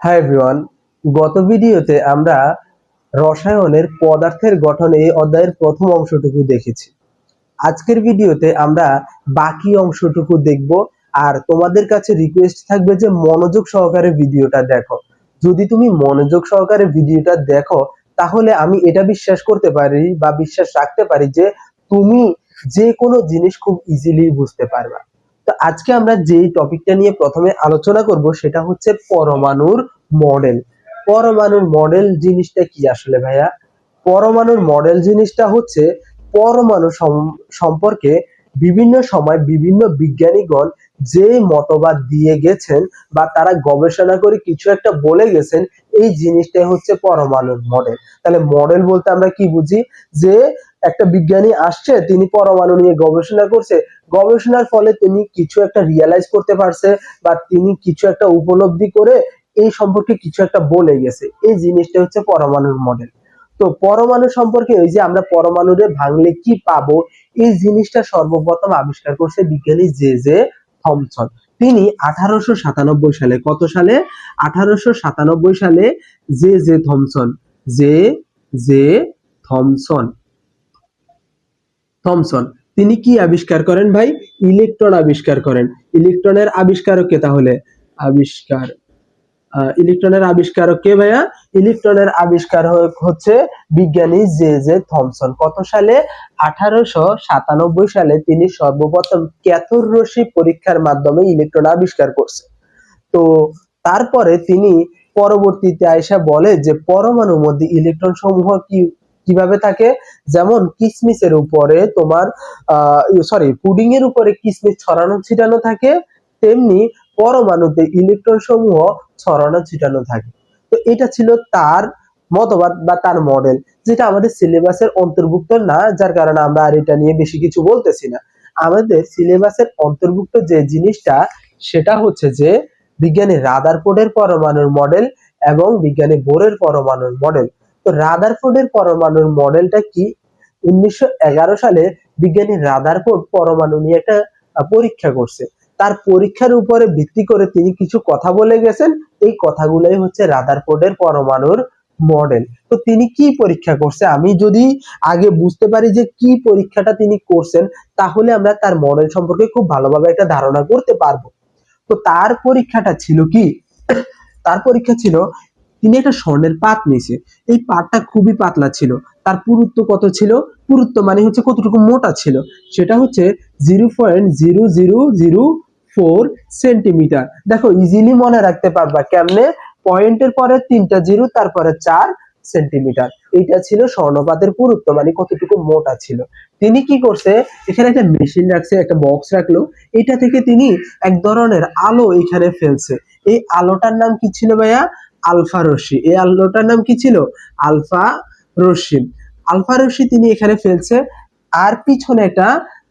Hi everyone, গত ভিডিওতে আমরা রসায়নের পদার্থের গঠন এই অধ্যায়ের প্রথম অংশটুকু দেখেছি। আজকের ভিডিওতে আমরা বাকি অংশটুকু দেখব। আর তোমাদের কাছে রিকোয়েস্ট থাকবে যে মনোযোগ সহকারে ভিডিওটা দেখো। যদি তুমি মনোযোগ সহকারে ভিডিওটা দেখো তাহলে আমি এটা বিশ্বাস করতে পারি বা বিশ্বাস রাখতে পারি যে তুমি যে কোনো জিনিস খুব ইজিলি বুঝতে পারবা। তো আজকে আমরা যে টপিকটা নিয়ে প্রথমে আলোচনা করব সেটা হচ্ছে পরমাণুর মডেল। পরমাণুর মডেল জিনিসটা কি আসলে ভাইয়া? পরমাণুর মডেল জিনিসটা হচ্ছে পরমাণু সম্পর্কে বিভিন্ন সময় বিভিন্ন বিজ্ঞানীগণ যে মতবাদ দিয়ে গেছেন বা তারা গবেষণা করে কিছু একটা বলে গেছেন, এই জিনিসটাই হচ্ছে পরমাণুর মডেল। তাহলে মডেল বলতে আমরা কি বুঝি? যে একটা বিজ্ঞানী আসছে, তিনি পরমাণু নিয়ে গবেষণা করছে, গবেষণার ফলে তিনি কিছু একটা রিয়ালাইজ করতে পারছে বা তিনি কিছু একটা উপলব্ধি করে এই সম্পর্কে কিছু একটা বলে গেছে, এই জিনিসটা হচ্ছে পরমাণুর মডেল। তো পরমাণু সম্পর্কে ওই যে আমরা পরমাণুরে ভাঙলে কি পাবো, এই জিনিসটা সর্বপ্রথম আবিষ্কার করছে বিজ্ঞানী জে জে থমসন। তিনি 1897 সালে, কত সালে? 1897 সালে J J Thomson, J J Thomson Thomson তিনি কি আবিষ্কার করেন ভাই? ইলেকট্রন আবিষ্কার করেন। ইলেকট্রনের আবিষ্কারক কে তাহলে? আবিষ্কার ইলেকট্রনের আবিষ্কারক কে ভাইয়া? ইলেকট্রনের আবিষ্কারক হচ্ছে বিজ্ঞানী জে জে থমসন। কত সালে? 1897 সালে তিনি সর্বপ্রথম ক্যাথোড রশ্মি পরীক্ষার মাধ্যমে ইলেকট্রন আবিষ্কার করছে। তো তারপরে তিনি পরবর্তীতে আয়সা বলে যে পরমাণুর মধ্যে ইলেকট্রন সমূহ কিভাবে থাকে, যেমন কিসমিসের উপরে তোমার পুডিং এর উপরে কিসমিস ছড়ানো ছিটানো থাকে, তেমনি পরমাণুতে ইলেকট্রন সমূহ ছড়ানো ছিটানো থাকে। তো এটা ছিল তার মতবাদ বা তার মডেল, যেটা আমাদের সিলেবাসের অন্তর্ভুক্ত না, যার কারণে আমরা আর এটা নিয়ে বেশি কিছু বলতেছি না। আমাদের সিলেবাসের অন্তর্ভুক্ত যে জিনিসটা সেটা হচ্ছে যে বিজ্ঞানী রাদারফোর্ডের পরমাণুর মডেল এবং বিজ্ঞানী বোরের পরমাণুর মডেল। তো রাদারফোর্ডের পরমাণুর মডেলটা কি? 1911 সালে বিজ্ঞানী রাদারফোর্ড পরমাণু নিয়ে একটা পরীক্ষা করছে। তার পরীক্ষার উপরে ভিত্তি করে তিনি কিছু কথা বলে গেছেন, এই কথাগুলোই হচ্ছে রাদারফোর্ডের পরমাণুর মডেল। তো তিনি কি পরীক্ষা করছে, আমি যদি আগে বুঝতে পারি যে কি পরীক্ষাটা তিনি করছেন, তাহলে আমরা তার মডেল সম্পর্কে খুব ভালোভাবে একটা ধারণা করতে পারবো। তো তার পরীক্ষাটা ছিল কি? তার পরীক্ষা ছিল, তিনি একটা স্বর্ণের পাত নিয়েছে। এই পাতটা খুবই পাতলা ছিল। তার পুরুত্ব কত ছিল? পুরুত্ব মানে হচ্ছে কতটুকু মোটা ছিল, সেটা হচ্ছে 0.0004 সেন্টিমিটার। দেখো ইজিলি মনে রাখতে পারবা কেমনে? পয়েন্টের পরে 3টা জিরো, তারপরে 4 সেন্টিমিটার। এইটা ছিল স্বর্ণপাতের পুরুত্ব, মানে কতটুকু মোটা ছিল। তিনি কি করছে, এখানে একটা মেশিন রাখছে, একটা বক্স রাখলো, এটা থেকে তিনি এক ধরনের আলো এখানে ফেলছে। এই আলোটার নাম কি ছিল ভাইয়া? আলফা রশ্মি। এই আলোটার নাম কি ছিল? আলফা রশ্মি। আলফা রশ্মি তিনি এখানে ফেলছে, আর পিছনে একটা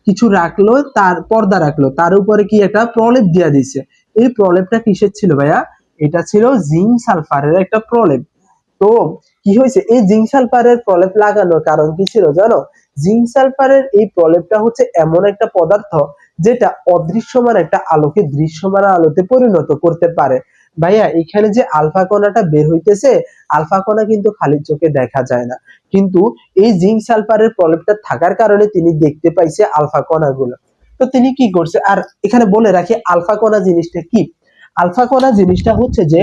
কিছু রাখলো, তার পর্দা রাখলো, তার উপরে কি একটা প্রলেপ দিয়া দিছে। এই প্রলেপটা কিসের ছিল ভাইয়া? এটা ছিল জিঙ্ক সালফারের একটা প্রলেপ। তো কি হয়েছে, এই জিঙ্ক সালফারের প্রলেপ লাগানোর কারণ কি ছিল জানো? জিঙ্ক সালফারের এই প্রলেপটা হচ্ছে এমন একটা পদার্থ যেটা অদৃশ্যমান একটা আলোকে দৃশ্যমান আলোতে পরিণত করতে পারে। ভাইয়া এখানে যে আলফা কণাটা বের হইতেছে, আলফা কণা কিন্তু খালি চোখে দেখা যায় না, কিন্তু এই জিঙ্ক সালফারের প্রলেপটা থাকার কারণে তিনি দেখতে পাইছে আলফা কণাগুলো। তো তিনি কি করছে, আর এখানে বলে রাখি আলফা কণা জিনিসটা কি। আলফা কণা জিনিসটা হচ্ছে যে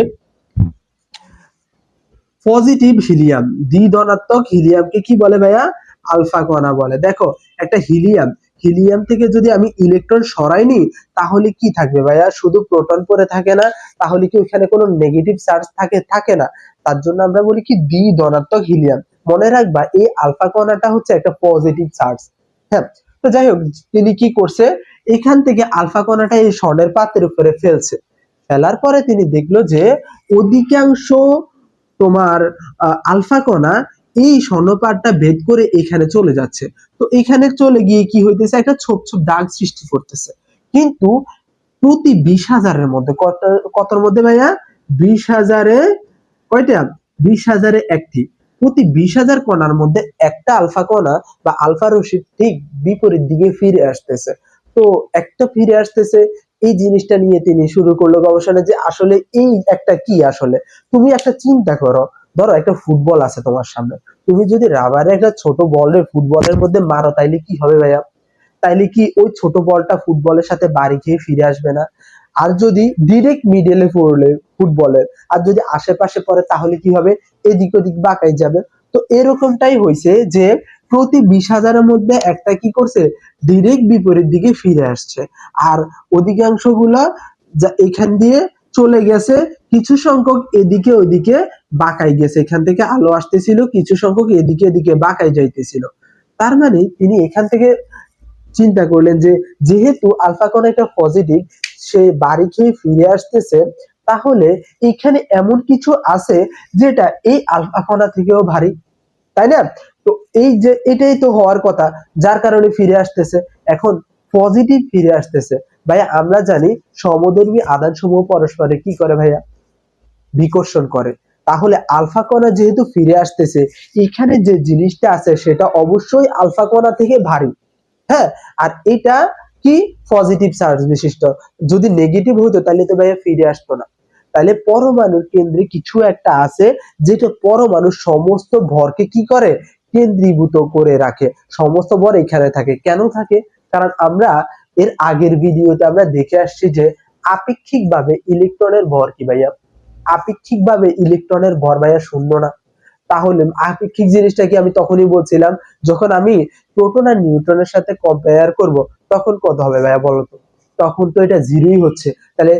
পজিটিভ হিলিয়াম, দ্বিধনাত্মক হিলিয়ামকে কি বলে ভাইয়া? আলফা কণা বলে। দেখো একটা হিলিয়াম, হিলিয়াম থেকে যদি আমি ইলেকট্রন সরাই নি, তাহলে কি থাকবে ভাইয়া? শুধু প্রোটন পড়ে থাকে না, তাহলে কি ওখানে কোনো নেগেটিভ চার্জ থাকে? থাকে না। তার জন্য আমরা বলি কি দ্বিধনাত্মক হিলিয়াম। মনে রাখবা এই আলফা কণাটা হচ্ছে একটা পজিটিভ চার্জ। হ্যাঁ, তো যাই হোক, তিনি কি করছে, এখান থেকে আলফা কণাটা এই স্বর্ণের পাত্রের উপরে ফেলছে। ফেলার পরে তিনি দেখলো যে অধিকাংশ তোমার আলফা কণা এই স্বর্ণপাতটা ভেদ করে এখানে চলে যাচ্ছে। তো এখানে চলে গিয়ে কি হইতেছে, একটা ছোপ ছোপ দাগ সৃষ্টি করতেছে। কিন্তু প্রতি 20,000-এর মধ্যে, কতর মধ্যে ভাইয়া? 20,000-এ কয়টা? 20,000-এ একটি। প্রতি 20,000 কণার মধ্যে একটা আলফা কণা বা আলফা রশ্মি ঠিক বিপরীত দিকে ফিরে আসতেছে। তো একটা ফিরে আসতেছে, এই জিনিসটা নিয়ে তিনি শুরু করলো গবেষণা যে আসলে এই একটা কি। আসলে তুমি একটা চিন্তা করো, ধরো একটা ফুটবল আছে তোমার সামনে, তুমি যদি রাবারের একটা ছোট বলের ফুটবলের মধ্যে মারো তাইলে কি হবে ভাইয়া? তাইলে কি ওই ছোট বলটা ফুটবলের সাথে বাড়ি খেয়ে ফিরে আসবে না? আর যদি ডিরেক্ট মিডলে পড়লে ফুটবলের, আর যদি আশেপাশে পড়ে তাহলে কি হবে? এদিক ওদিক বাঁকাই যাবে। তো এরকমটাই হয়েছে যে প্রতি 20,000-এর মধ্যে একটা কি করছে, ডিরেক্ট বিপরীত দিকে ফিরে আসছে। আর অধিকাংশ গুলা যা এখান দিয়ে চলে গেছে, কিছু সংখ্যক এদিকে ওইদিকে বাঁকাই গেছে। এখান থেকে আলো আসতেছিল, কিছু সংখ্যক এদিকে এদিকে বাঁকাই যাইতেছিল। তার মানে তিনি এখান থেকে চিন্তা করলেন যে যেহেতু আলফা কোণ একটা পজিটিভ, সে বাড়ি খেয়ে ফিরে আসতেছে, তাহলে এখানে এমন কিছু আছে যেটা এই আলফা কণা থেকেও ভারী, তাই না? তো এই যে এটাই তো হওয়ার কথা, যার কারণে ফিরে আসতেছে। এখন পজিটিভ ফিরে আসতেছে। ভাইয়া আমরা জানি সমধর্মী আধান সমূহ পরস্পরে কি করে ভাইয়া? বিকর্ষণ করে। তাহলে আলফা কণা যেহেতু ফিরে আসতেছে, এখানে যে জিনিসটা আছে সেটা অবশ্যই আলফা কণা থেকে ভারী। হ্যাঁ, আর এটা কি পজিটিভ চার্জ বিশিষ্ট। যদি নেগেটিভ হতো তাহলে তো ভাইয়া ফিরে আসতো না। তাহলে পরমাণুর কেন্দ্রে কিছু একটা আছে যেটা পরমাণুর সমস্ত ভরকে কি করে? কেন্দ্রীভূত করে রাখে। সমস্ত ভর এখানে থাকে। কেন থাকে? কারণ আমরা এর আগের ভিডিওতে আমরা দেখে আসছি যে আপেক্ষিকভাবে ইলেকট্রনের ভর কি ভাইয়া? আপেক্ষিকভাবে ইলেকট্রনের ভর ভাইয়া শূন্য না। তাহলে আপেক্ষিক জিনিসটা কি আমি তখনই বলছিলাম, যখন আমি প্রোটন আর নিউট্রনের সাথে কম্পেয়ার করব তখন কত হবে ভাইয়া বলতো? তখন তো এটা জিরোই হচ্ছে। তাহলে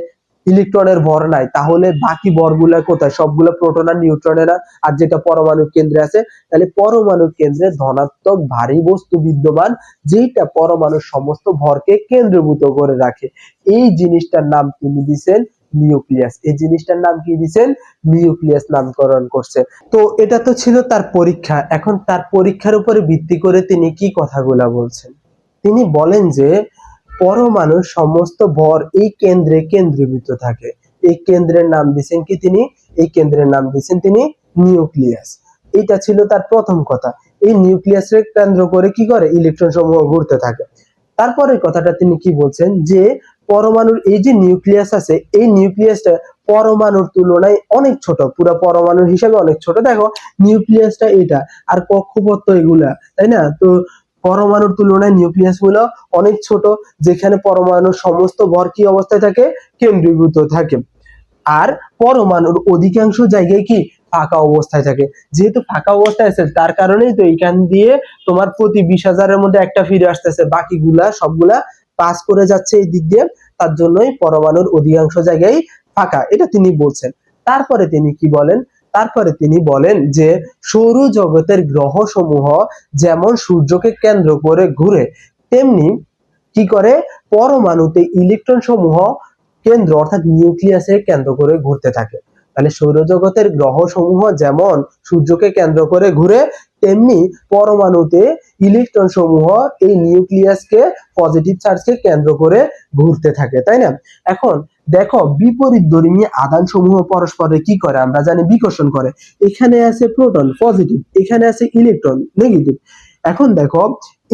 ইলেকট্রনের ভর নাই, তাহলে বাকি ভরগুলা কোথায়? সবগুলো প্রোটন আর নিউট্রনেরা। আর যেটা পরমাণুর কেন্দ্রে আছে, তাহলে পরমাণুর কেন্দ্রে ধনাত্মক ভারী বস্তু বিদ্যমান, যেটা পরমাণুর সমস্ত ভরকে কেন্দ্রীভূত করে রাখে। এই জিনিসটার নাম তিনি দিচ্ছেন নিউক্লিয়াস। এই জিনিসটার নাম কি দিচ্ছেন? নিউক্লিয়াস নামকরণ করছে। তো এটা তো ছিল তার পরীক্ষা। এখন তার পরীক্ষার উপরে ভিত্তি করে তিনি কি কথাগুলা বলছেন? তিনি বলেন যে পরমাণুর সমস্ত ভর এই কেন্দ্রে কেন্দ্রীভূত থাকে। এই কেন্দ্রের নাম দিয়েছেন কি তিনি? এই কেন্দ্রের নাম দিয়েছেন তিনি নিউক্লিয়াস। এটা ছিল তার প্রথম কথা। এই নিউক্লিয়াসের কেন্দ্র করে কি করে? ইলেকট্রন সমূহ ঘুরতে থাকে। তারপরের কথাটা তিনি কি বলছেন যে পরমাণুর এই যে নিউক্লিয়াস আছে, এই নিউক্লিয়াসটা পরমাণুর তুলনায় অনেক ছোট, পুরো পরমাণুর হিসাবে অনেক ছোট। দেখো নিউক্লিয়াসটা এটা, আর কক্ষপথ তো এগুলা, তাই না? তো পরমাণুর তুলনায় নিউক্লিয়াস গুলো অনেক ছোট, যেখানে পরমাণুর সমস্ত ভর কি অবস্থায় থাকে? কেন্দ্রীভূত থাকে। আর পরমাণুর অধিকাংশ জায়গায় কি ফাঁকা অবস্থায় থাকে। যেহেতু ফাঁকা অবস্থায় আছে, তার কারণেই তো এখান দিয়ে তোমার প্রতি 20,000-এর মধ্যে একটা ফিরে আসতেছে, বাকিগুলা সবগুলা পাস করে যাচ্ছে এই দিক দিয়ে। তার জন্যই পরমাণুর অধিকাংশ জায়গায় ফাঁকা, এটা তিনি বলছেন। তারপরে তিনি কি বলেন? তারপরে তিনি বলেন যে সৌরজগতের গ্রহ সমূহ যেমন সূর্যকে কেন্দ্র করে ঘুরে, তেমনি কি করে? পরমাণুতে ইলেকট্রন সমূহ কেন্দ্র অর্থাৎ নিউক্লিয়াসে কেন্দ্র করে ঘুরতে থাকে। তাহলে সৌরজগতের গ্রহ সমূহ যেমন সূর্যকে কেন্দ্র করে ঘুরে, তেমনি পরমাণুতে ইলেকট্রন সমূহ এই নিউক্লিয়াসকে, পজিটিভ চার্জকে কেন্দ্র করে ঘুরতে থাকে, তাই না? এখন দেখো বিপরীতধর্মী আধান সমূহ পরস্পরে কি করে? আমরা জানি বিকর্ষণ করে। এখানে আছে প্রোটন পজিটিভ, এখানে আছে ইলেকট্রন নেগেটিভ। এখন দেখো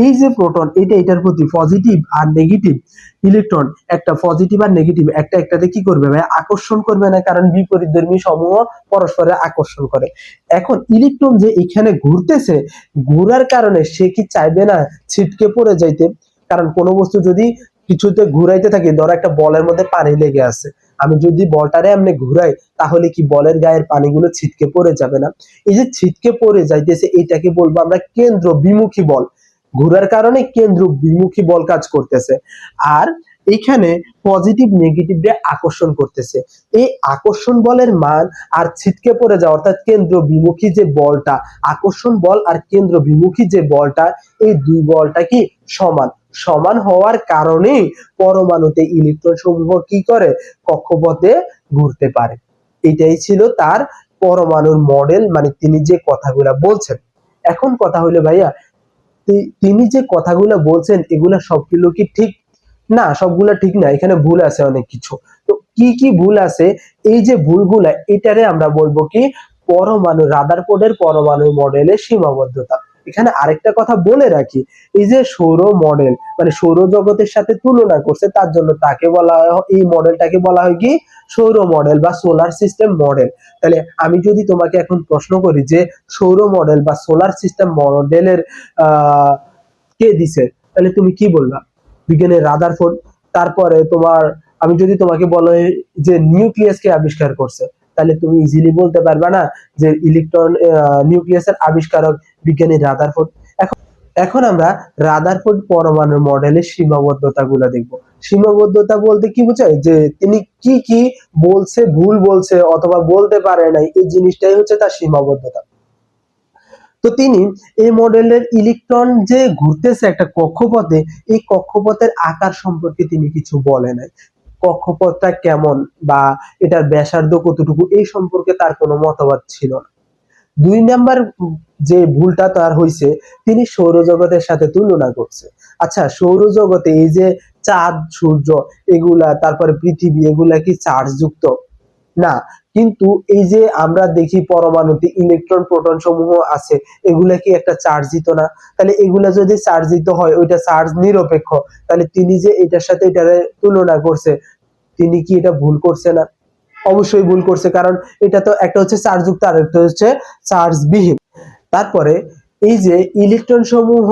এই যে প্রোটন, এটা এটার প্রতি পজিটিভ আর নেগেটিভ ইলেকট্রন, একটা পজিটিভ আর নেগেটিভ একটা একটাতে কি করবে ভাই? আকর্ষণ করবে না, কারণ বিপরীতধর্মী সমূহ পরস্পরে আকর্ষণ করে। এখন ইলেকট্রন যে এখানে ঘুরতেছে, ঘোরার কারণে সে কি চাইবে না ছিটকে পড়ে যাইতে? কারণ কোনো বস্তু যদি কিছুতে ঘুরাইতে থাকি, ধরো একটা বলের মধ্যে পানি লেগে আছে, আমি যদি বলটারে এমনি ঘুরাই, তাহলে কি বলের গায়ের পানিগুলো ছিটকে পড়ে যাবে না? এই যে ছিটকে পড়ে যাইতেছে, এটাকে বলবো আমরা কেন্দ্র বিমুখী বল। ঘোরার কারণে কেন্দ্র বিমুখী বল কাজ করতেছে। আর এখানে পজিটিভ নেগেটিভ রে আকর্ষণ করতেছে। এই আকর্ষণ বলের মান আর ছিটকে পড়ে যাওয়া অর্থাৎ কেন্দ্র বিমুখী যে বলটা, আকর্ষণ বল আর কেন্দ্র বিমুখী যে বলটা, এই দুই বলটা কি সমান। সমান হওয়ার কারণে পরমাণুতে ইলেকট্রন সমূহ কি করে? কক্ষপথে ঘুরতে পারে। এটাই ছিল তার পরমাণুর মডেল, মানে তিনি যে কথাগুলা বলছেন। এখন কথা হলো ভাইয়া, তিনি যে কথাগুলো বলছেন এগুলা সবগুলো কি ঠিক? না, সবগুলা ঠিক না, এখানে ভুল আছে অনেক কিছু। তো কি কি ভুল আছে? এই যে ভুলগুলা, এটারে আমরা বলবো কি পরমাণু রাদারফোর্ডের পরমাণু মডেলের সীমাবদ্ধতা। এখানে আরেকটা কথা বলে রাখি, এই যে সৌর মডেল মানে সৌরজগতের সাথে তুলনা করছে, তার জন্য তাকে বলা হয়, এই মডেলটাকে বলা হয় কি সৌর মডেল বা সোলার সিস্টেম মডেল। তাহলে আমি যদি তোমাকে এখন প্রশ্ন করি যে সৌর মডেল বা সোলার সিস্টেম মডেলের কে দিছে, তাহলে তুমি কি বলবা? বিজ্ঞানী রাদারফোর্ড। তারপরে তোমার আমি যদি তোমাকে বলো যে নিউক্লিয়াস কে আবিষ্কার করছে, তাহলে তুমি ইজিলি বলতে পারবে না যে ইলেকট্রন নিউক্লিয়াসের আবিষ্কারক বিজ্ঞানী রাদারফোর্ড। এখন এখন আমরা রাদারফোর্ড পরমাণু মডেলের সীমাবদ্ধতা গুলো দেখবো। সীমাবদ্ধতা বলতে কি বোঝায়, যে তিনি কি কি বলছে, ভুল বলছে অথবা বলতে পারে নাই, এই জিনিসটাই হচ্ছে তার সীমাবদ্ধতা। তো তিনি এই মডেলের ইলেকট্রন যে ঘুরতেছে একটা কক্ষপথে, এই কক্ষপথের আকার সম্পর্কে তিনি কিছু বলে নাই। কক্ষপথটা কেমন বা এটার ব্যাসার্ধ কতটুকু, এই সম্পর্কে তার কোনো মতবাদ ছিল না। ২ নাম্বার যে ভুলটা তার হইছে, তিনি সৌরজগতের সাথে তুলনা করছে। আচ্ছা, সৌরজগতে এই যে চাঁদ, সূর্য এগুলা, তারপরে পৃথিবী, এগুলা কি চার্জ যুক্ত? না। কিন্তু এই যে আমরা দেখি পরমাণুতে ইলেকট্রন প্রোটন সমূহ আছে, এগুলা কি একটা চার্জিত না? তাহলে এগুলা যদি চার্জিত হয়, ওইটা চার্জ নিরপেক্ষ, তাহলে তিনি যে এটার সাথে এটারে তুলনা করছে, তিনি কি এটা ভুল করছে না? অবশ্যই ভুল করছে, কারণ এটা তো একটা হচ্ছে চার্জ যুক্ত আর একটা হচ্ছে চার্জ বিহীন। তারপরে এই যে ইলেকট্রন সমূহ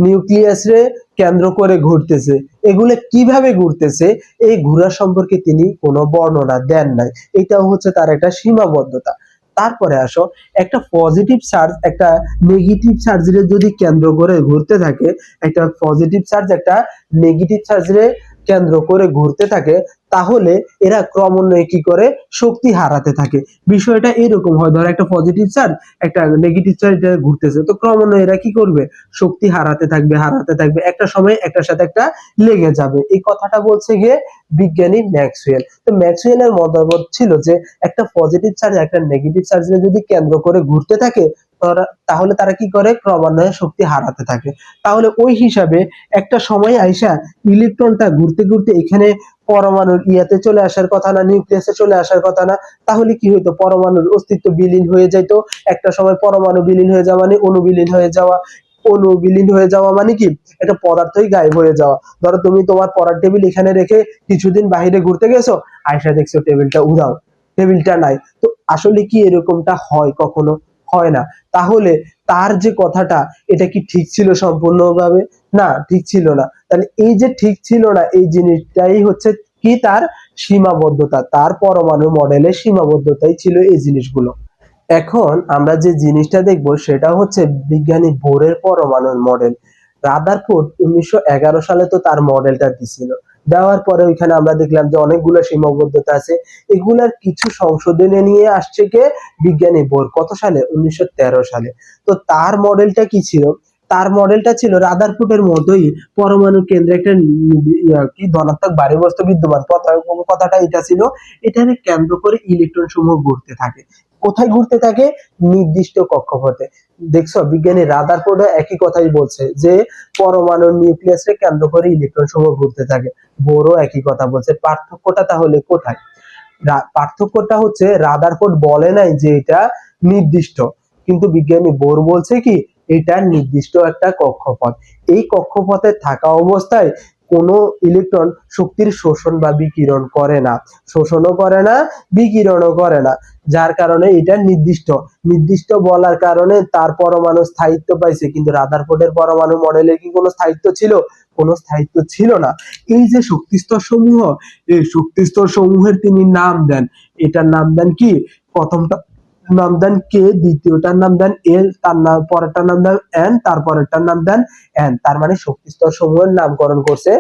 নিউক্লিয়াসে কেন্দ্র করে ঘুরতেছে, এগুলো কিভাবে ঘুরতেছে এই ঘোরা সম্পর্কে তিনি কোনো বর্ণনা দেন নাই। এটাও হচ্ছে তার একটা সীমাবদ্ধতা। তারপরে আসো, একটা পজিটিভ চার্জ একটা নেগেটিভ চার্জের যদি কেন্দ্র করে ঘুরতে থাকে, একটা পজিটিভ চার্জ একটা নেগেটিভ চার্জের কেন্দ্র করে ঘুরতে থাকে, তাহলে এরা ক্রমান্বয়ে কি করে শক্তি হারাতে থাকে। বিষয়টা এরকম হয়, ধর একটা পজিটিভ চার্জ একটা নেগেটিভ চার্জ ঘুরতেছে, তো ক্রমান্বয়ে এরা কি করবে, শক্তি হারাতে থাকবে হারাতে থাকবে, একটা সময় একটার সাথে একটা লেগে যাবে। এই কথাটা বলছে গিয়ে বিজ্ঞানী ম্যাক্সওয়েল। তো ম্যাক্সওয়েলের মতবাদ ছিল যে একটা পজিটিভ চার্জ একটা নেগেটিভ চার্জে যদি কেন্দ্র করে ঘুরতে থাকে, তাহলে তারা কি করে ক্রমান্বয়ে শক্তি হারাতে থাকে। তাহলে ওই হিসাবে একটা সময় আইসা ইলেকট্রনটা ঘুরতে ঘুরতে এখানে পরমাণুর ইয়াতে চলে আসার কথা না, নিউক্লিয়াসে চলে আসার কথা না? তাহলে কি হইতো, পরমাণুর অস্তিত্ব বিলীন হয়ে যাইতো। একটা সময় পরমাণু বিলীন হয়ে যাওয়া মানে অণু বিলীন হয়ে যাওয়া, অণু বিলীন হয়ে যাওয়া মানে কি একটা পদার্থই গায়েব হয়ে যাওয়া। ধরো তুমি তোমার পড়ার টেবিল এখানে রেখে কিছুদিন বাইরে ঘুরতে গেছো, আয়সা দেখছো টেবিলটা উধাও, টেবিলটা নাই। তো আসলে কি এরকমটা হয়? কখনো হয় না। তাহলে তার যে কথাটা, এটা কি ঠিক ছিল সম্পূর্ণভাবে? না, ঠিক ছিল না। তাহলে এই যে ঠিক ছিল না, এই জিনিসটাই হচ্ছে কি তার সীমাবদ্ধতা, তার পরমাণু মডেলের সীমাবদ্ধতাই ছিল এই জিনিসগুলো। এখন আমরা যে জিনিসটা দেখবো সেটা হচ্ছে বিজ্ঞানী বোরের পরমাণুর মডেল। রাদারফোর্ড 1911 সালে তো তার মডেলটা দিছিল, দেওয়ার পরে ওইখানে আমরা দেখলাম যে অনেকগুলো সীমাবদ্ধতা আছে, এগুলার কিছু সংশোধনে নিয়ে আসছে কে, বিজ্ঞানী বোর। কত সালে? 1913 সালে। তো তার মডেলটা কি ছিল? তার মডেলটা ছিল রাদারফোর্ডের মতোই, পরমাণু কেন্দ্রে একটা কি ধনাত্মক ভারী বস্তু বিদ্যমান। কথাটা এটা ছিল, এটাকে কেন্দ্র করে ইলেকট্রন সমূহ ঘুরতে থাকে। কোথায় ঘুরতে থাকে? নির্দিষ্ট কক্ষপথে। দেখছো, বিজ্ঞানী রাদারফোর্ড একই কথাই বলছে যে পরমাণুর নিউক্লিয়াসকে কেন্দ্র করে ইলেকট্রন সমূহ ঘুরতে থাকে। বোরও একই কথা বলছে। পার্থক্যটা তাহলে কোথায়? পার্থক্যটা হচ্ছে রাদারফোর্ড বলে নাই যে এটা নির্দিষ্ট, কিন্তু বিজ্ঞানী বোর বলছে কি এটা নির্দিষ্ট একটা কক্ষপথ। এই কক্ষপথে থাকা অবস্থায় কোনো ইলেকট্রন শক্তির শোষণ বা বিকিরণ করে না, শোষণও করে না, বিকিরণও করে না। যার কারণে এটা নির্দিষ্ট। নির্দিষ্ট বলার কারণে তার পরমাণু স্থায়িত্ব পাইছে, কিন্তু রাদারফোর্ডের পরমাণু মডেলে কি কোনো স্থায়িত্ব ছিল? কোনো স্থায়িত্ব ছিল না। এই যে শক্তিস্তর সমূহ, এই শক্তিস্তর সমূহের তিনি নাম দেন। এটার নাম দেন কি? প্রথমটা নাম দেন কে, দ্বিতীয়টার নাম দেন এল, তার নাম পরেরটার নাম দেন এন, তারপরেরটার নাম দেন এন। তার মানে শক্তিস্তর সমূহের নামকরণ করছে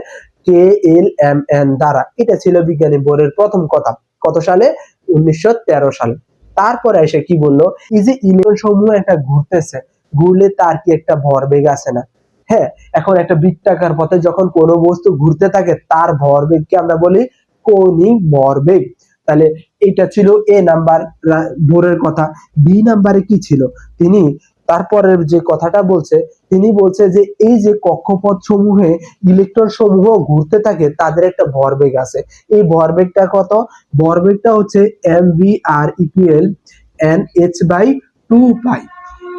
কে এল এম এন দ্বারা। এটা ছিল বিজ্ঞানী বোরের প্রথম কথা। কত সালে? 1913 সালে। তারপরে এসে কি বললো, এই যে ইলেকট্রন সমূহ একটা ঘুরতেছে, ঘুরলে তার কি একটা ভরবেগ আছে না? হ্যাঁ। এখন একটা বৃত্তাকার পথে যখন কোনো বস্তু ঘুরতে থাকে, তার ভরবেগকে আমরা বলি কৌণিক ভরবেগ। তাহলে এটা ছিল এ নাম্বার বোরের কথা। বি নাম্বারে কি ছিল? তিনি তারপরের যে কথাটা বলছে, তিনি বলছে যে এই যে কক্ষপথ সমূহে ইলেকট্রন সমূহ ঘুরতে থাকে, তাদের একটা ভরবেগ আছে। এই ভরবেগটা কত? ভরবেগটা হচ্ছে mv r equal n h by 2 pi.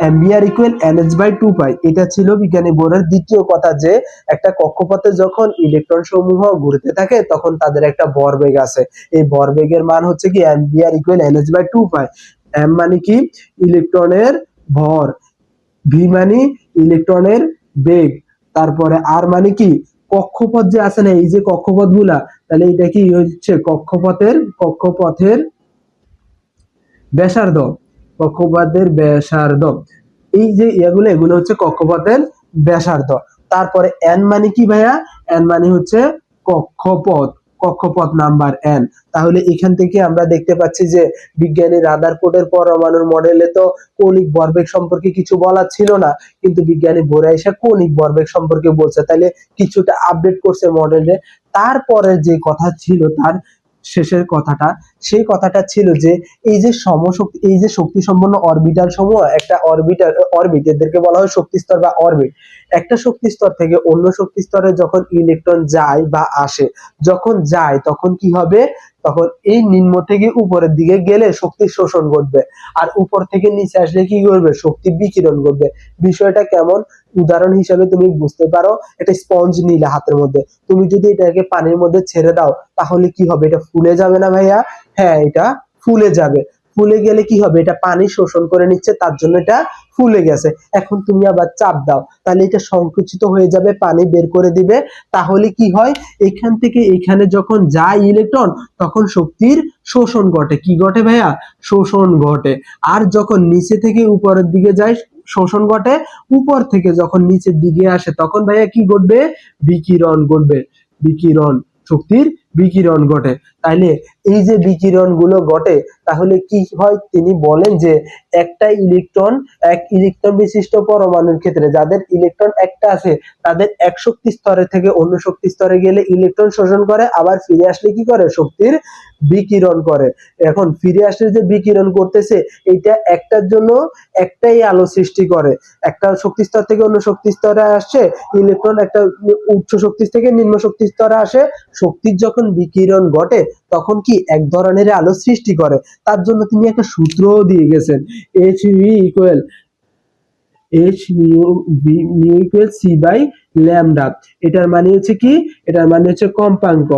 M v r equal n h by 2 pi. এটা ছিল বিজ্ঞানী বোরের দ্বিতীয় কথা, যে একটা কক্ষপথে যখন ইলেকট্রন সমূহ ঘুরতে থাকে তখন তাদের একটা ভরবেগ আছে। এই ভরবেগের মান হচ্ছে কি m v r equal n h by 2 pi. M মানে কি ইলেকট্রনের ভর, ভি মানে ইলেকট্রনের বেগ, তারপরে আর মানে কি কক্ষপথ যে আছে না, এই যে কক্ষপথ গুলা, তাহলে এটা কি হচ্ছে কক্ষপথের ব্যাসার্ধ, কক্ষপথের ব্যাসার্ধ। এই যে এগুলো হচ্ছে কক্ষপথের ব্যাসার্ধ। তারপরে এন মানে কি ভাইয়া, এন মানে হচ্ছে কক্ষপথ, কক্ষপথ নাম্বার এন। তাহলে এখান থেকে আমরা দেখতে পাচ্ছি যে বিজ্ঞানী রাদারফোর্ডের পরমাণুর মডেলে তো কৌণিক ভরবেগ সম্পর্কে কিছু বলা ছিল না, কিন্তু বিজ্ঞানী বোরে এসে কৌণিক ভরবেগ সম্পর্কে বলছে, তাহলে কিছুটা আপডেট করছে মডেলে। তারপরে যে কথা ছিল তার শেষের কথাটা, সেই কথাটা ছিল যে এই যে শক্তি সম্পন্ন অরবিটাল সমূহ, একটা অরবিট এদেরকে বলা হয় শক্তি স্তর বা অরবিট। একটা শক্তি স্তর থেকে অন্য শক্তি স্তরে যখন ইলেকট্রন যায় বা আসে, যখন যায় তখন কি হবে, তখন এই নিম্ন থেকে উপরের দিকে গেলে শক্তি শোষণ ঘটবে, আর উপর থেকে নিচে আসলে কি করবে, শক্তি বিকিরণ করবে। বিষয়টা কেমন, উদাহরণ হিসাবে তুমি বুঝতে পারো, একটা স্পঞ্জ নিলে হাতের মধ্যে, তুমি যদি এটাকে পানির মধ্যে ছেড়ে দাও তাহলে কি হবে, এটা ফুলে যাবে না ভাইয়া? হ্যাঁ, এটা ফুলে যাবে। ফুলে গেলে কি হবে, এটা পানি শোষণ করে নিচ্ছে, তার জন্য এটা ফুলে গেছে। এখন তুমি আবার চাপ দাও, তাহলে এটা সংকুচিত হয়ে যাবে, পানি বের করে দিবে। তাহলে কি হয়, এখান থেকে এখানে যখন যায় ইলেকট্রন তখন শক্তির শোষণ ঘটে। কি ঘটে ভাইয়া? শোষণ ঘটে। আর যখন নিচে থেকে উপরের দিকে যায় শোষণ ঘটে, উপর থেকে যখন নিচের দিকে আসে তখন ভাইয়া কি ঘটবে, বিকিরণ ঘটবে। বিকিরণ, শক্তির বিকিরণ ঘটে। তাইলে এই যে বিকিরণ গুলো ঘটে, তাহলে কি হয়, তিনি বলেন যে এক ইলেকট্রন বিশিষ্ট পরমাণুর ক্ষেত্রে যাদের ইলেকট্রন একটা আছে, তাদের এক শক্তি স্তরে থেকে অন্য শক্তি স্তরে গেলে ইলেকট্রন শোষণ করে, আবার ফিরে আসলে কি করে, শক্তির বিকিরণ করে। এখন ফিরে আসলে যে বিকিরণ করতেছে, এটা একটার জন্য একটাই আলো সৃষ্টি করে। একটা শক্তি স্তর থেকে অন্য শক্তি স্তরে আসছে ইলেকট্রন, একটা উচ্চ শক্তি থেকে নিম্ন শক্তি স্তরে আসে, শক্তির যখন বিকিরণ ঘটে তখন কি এক ধরনের আলো সৃষ্টি করে। তার জন্য তিনি একটা সূত্রও দিয়ে গেছেন, H V equal C by lambda. এটার মানে হচ্ছে কি, এটার মানে হচ্ছে কম্পাঙ্ক,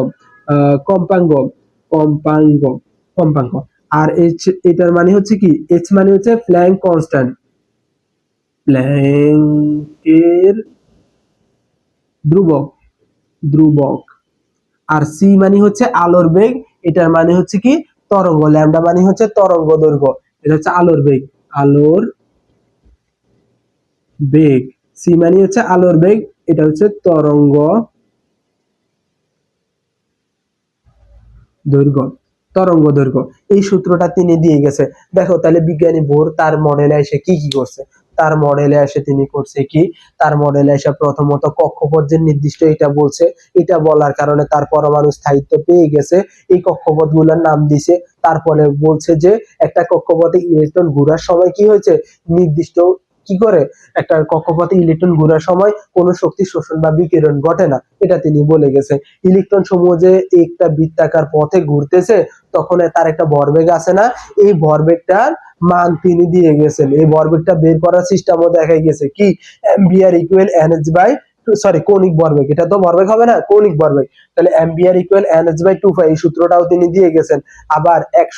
কম্পাঙ্ক কম্পাঙ্ক কম্পাঙ্ক। আর এটার মানে হচ্ছে কি, এইচ মানে হচ্ছে প্ল্যাঙ্ক কনস্ট্যান্ট, প্ল্যাঙ্কের ধ্রুবক, ধ্রুবক। আর সি মানে হচ্ছে আলোর বেগ, এটার মানে হচ্ছে কি তরঙ্গ, ল্যামডা মানে হচ্ছে তরঙ্গ দৈর্ঘ্য, এটা হচ্ছে আলোর বেগ, আলোর বেগ। সি মানে হচ্ছে আলোর বেগ, এটা হচ্ছে তরঙ্গ দৈর্ঘ্য, তরঙ্গ দৈর্ঘ্য। এই সূত্রটা তিনি দিয়ে গেছে। দেখো তাহলে বিজ্ঞানী বোর তার মডেলে এসে কি কি করছে, তার মডেলে এসে তিনি করছে কি, তার মডেলে এসে প্রথমত কক্ষপথ যে নির্দিষ্ট এটা বলছে, এটা বলার কারণে তার পরমাণু স্থায়িত্ব পেয়ে গেছে, এই কক্ষপথ গুলোর নাম দিছে। তারপরে বলছে যে একটা কক্ষপথে ইলেকট্রন ঘোরার সময় কি হয়েছে, নির্দিষ্ট কি করে, একটা কক্ষপথে ইলেকট্রন ঘোরার সময় কোনো শক্তি শোষণ বা বিকিরণ ঘটে না, এটা তিনি বলে গেছে। ইলেকট্রন সমূহ যে একটা বৃত্তাকার পথে ঘুরতেছে তখন তার একটা ভরবেগ আছে না, এই ভরবেগটার মান তিনি দিয়ে গেছেন। এই ভরবেগটা বের করার সিস্টেমও দেখাই গেছে, কি m v r equal n h bye sorry কৌণিক ভরবেগ, এটা তো ভরবেগ হবে না, কৌণিক ভরবেগ। তাহলে এম্বিয়ার ইকুয়াল এনএচ বাই 2 এই সূত্রটাও তিনি দিয়ে গেছেন। আবার এক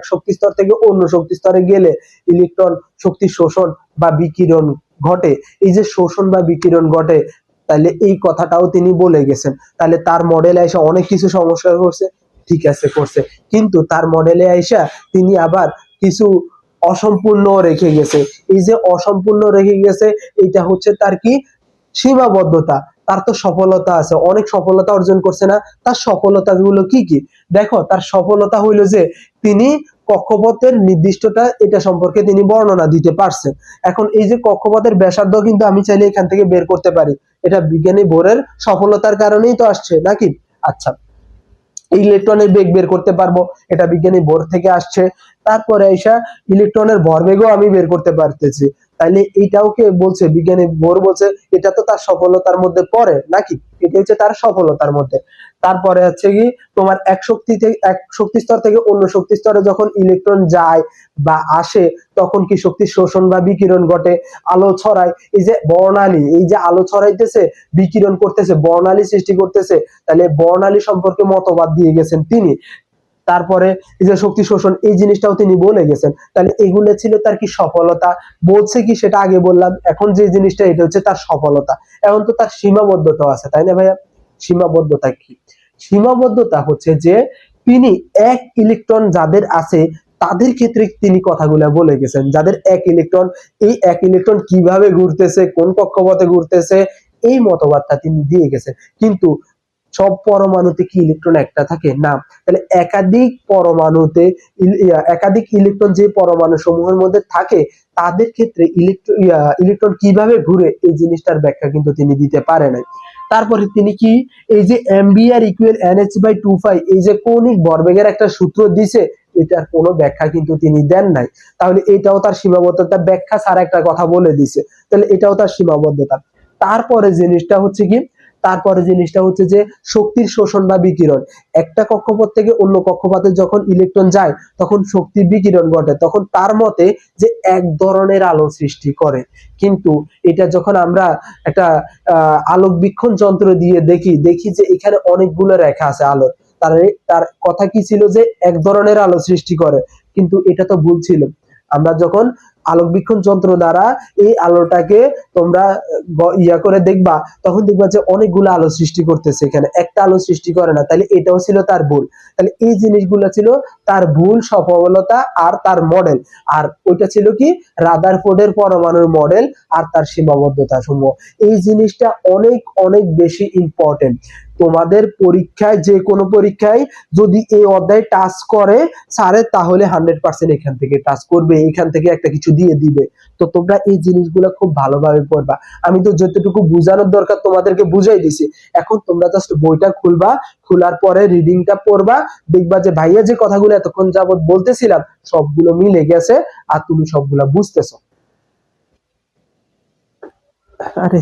শক্তি স্তর থেকে অন্য শক্তি স্তরে গেলে ইলেকট্রন শক্তি শোষণ বা বিকিরণ ঘটে, এই যে শোষণ বা বিকিরণ ঘটে, তাহলে এই কথাটাও তিনি বলে গেছেন। তাহলে তার মডেলে এসে অনেক কিছু সমস্যা করছে, ঠিক আছে করছে, কিন্তু তার মডেলে আইসা তিনি আবার কিছু অসম্পূর্ণ রেখে গেছে। এই যে অসম্পূর্ণ রেখে গেছে, এটা হচ্ছে তার কি সীমাবদ্ধতা। তার তো সফলতা আছে, অনেক সফলতা অর্জন করছে না, তার সফলতা গুলো কি কি, দেখো তার সফলতা হইলো যে তিনি কক্ষপথের নির্দিষ্টটা এটা সম্পর্কে তিনি বর্ণনা দিতে পারছেন। এখন এই যে কক্ষপথের ব্যাসার্ধ কিন্তু আমি চাইলে এখান থেকে বের করতে পারি, এটা বিজ্ঞানী বোরের সফলতার কারণেই তো আসছে নাকি। আচ্ছা, ইলেকট্রনের বেগ বের করতে পারবো, এটা বিজ্ঞানী বোর থেকে আসছে। তারপরে আইসা ইলেকট্রনের ভরবেগও আমি বের করতে পারতেছি। তাহলে এটাও কে বলছে, বিজ্ঞানী বোর বলছে এটা তো তার সফলতার মধ্যে পড়ে নাকি, এটা হচ্ছে তার সফলতার মধ্যে। তারপরে হচ্ছে কি তোমার এক শক্তি স্তর থেকে অন্য শক্তি স্তরে যখন ইলেকট্রন যায় বা আসে তখন কি শক্তি শোষণ বা বিকিরণ ঘটে, আলো ছড়ায়, এই যে বর্ণালী, এই যে আলো ছড়াইতেছে, বিকিরণ করতেছে, বর্ণালী সৃষ্টি করতেছে, তাহলে বর্ণালী সম্পর্কে মতবাদ দিয়ে গেছেন তিনি। তারপরে এই যে শক্তি শোষণ এই জিনিসটাও তিনি বলে গেছেন। তাহলে এগুলো ছিল তার কি সফলতা, বলছে কি সেটা আগে বললাম, এখন যে জিনিসটা এটা হচ্ছে তার সফলতা। এখন তো তার সীমাবদ্ধতা আছে, তাই না ভাইয়া? সীমাবদ্ধতা কি? সীমাবদ্ধতা হচ্ছে যে তিনি এক ইলেকট্রন যাদের আছে তাদের ক্ষেত্রে তিনি কথাগুলো বলে গেছেন, যাদের এক ইলেকট্রন, এই এক ইলেকট্রন কিভাবে ঘুরতেছে, কোন কক্ষপথে ঘুরতেছে, এই মতবাদটা তিনি দিয়ে গেছেন। কিন্তু সব পরমাণুতে কি ইলেকট্রন একটা থাকে না, তাহলে একাধিক পরমাণুতে একাধিক ইলেকট্রন যে পরমাণু সমূহের মধ্যে থাকে তাদের ক্ষেত্রে ইলেকট্রন কিভাবে ঘুরে এই জিনিসটার ব্যাখ্যা কিন্তু তিনি দিতে পারে নাই। তারপরে তিনি কি এই যে এমবিআর ইকুয়াল NH/2 এই যে কৌণিক ভরবেগের একটা সূত্র দিছে, এটার কোনো ব্যাখ্যা কিন্তু তিনি দেন নাই। তাহলে এটাও তার সীমাবদ্ধতা, ব্যাখ্যা ছাড়া একটা কথা বলে দিছে, তাহলে এটাও তার সীমাবদ্ধতা। তারপরে জিনিসটা হচ্ছে কি, তারপরে জিনিসটা হচ্ছে যে শক্তির শোষণ বা বিকিরণ, একটা কক্ষপথ থেকে অন্য কক্ষপথে যখন ইলেকট্রন যায় তখন শক্তি বিকিরণ ঘটে, তখন তার মতে যে এক ধরনের আলো সৃষ্টি করে। কিন্তু এটা যখন আমরা একটা আলোক বীক্ষণ যন্ত্র দিয়ে দেখি যে এখানে অনেকগুলো রেখা আছে আলোর, তার কথা কি ছিল যে এক ধরনের আলো সৃষ্টি করে, কিন্তু এটা তো ভুল ছিল। আমরা যখন আলোক বীক্ষণ যন্ত্র দ্বারা এই আলোটাকে তোমরা ইয়া করে দেখবা তখন দেখবা যে অনেকগুলো আলো সৃষ্টি করতেছে, এখানে একটা আলো সৃষ্টি করে না, তাহলে এটাও ছিল তার ভুল। তাহলে এই জিনিসগুলো ছিল তার ভুল, সফলতা আর তার মডেল। আর ওইটা ছিল কি রাদারফোর্ডের পরমাণুর মডেল আর তার সীমাবদ্ধতা সমূহ। এই জিনিসটা অনেক অনেক বেশি ইম্পর্টেন্ট। তোমাদের পরীক্ষায়, যে কোনো পরীক্ষায় যদি এই অধ্যায় টাচ করে স্যারে, তাহলে 100% এখান থেকে টাচ করবে, এখান থেকে একটা কিছু দিয়ে দিবে। তো তোমরা এই জিনিসগুলো খুব ভালোভাবে পড়বা। আমি তো যতটুকু বুঝানোর দরকার তোমাদেরকে বুঝাই দিছি, এখন তোমরা জাস্ট বইটা খুলবা, খোলার পরে রিডিংটা পড়বা, দেখবা যে ভাইয়া যে কথাগুলো এতক্ষণ যাবত বলতেছিলাম সবগুলো মিলে গেছে আর তুমি সবগুলা বুঝতেছো। আরে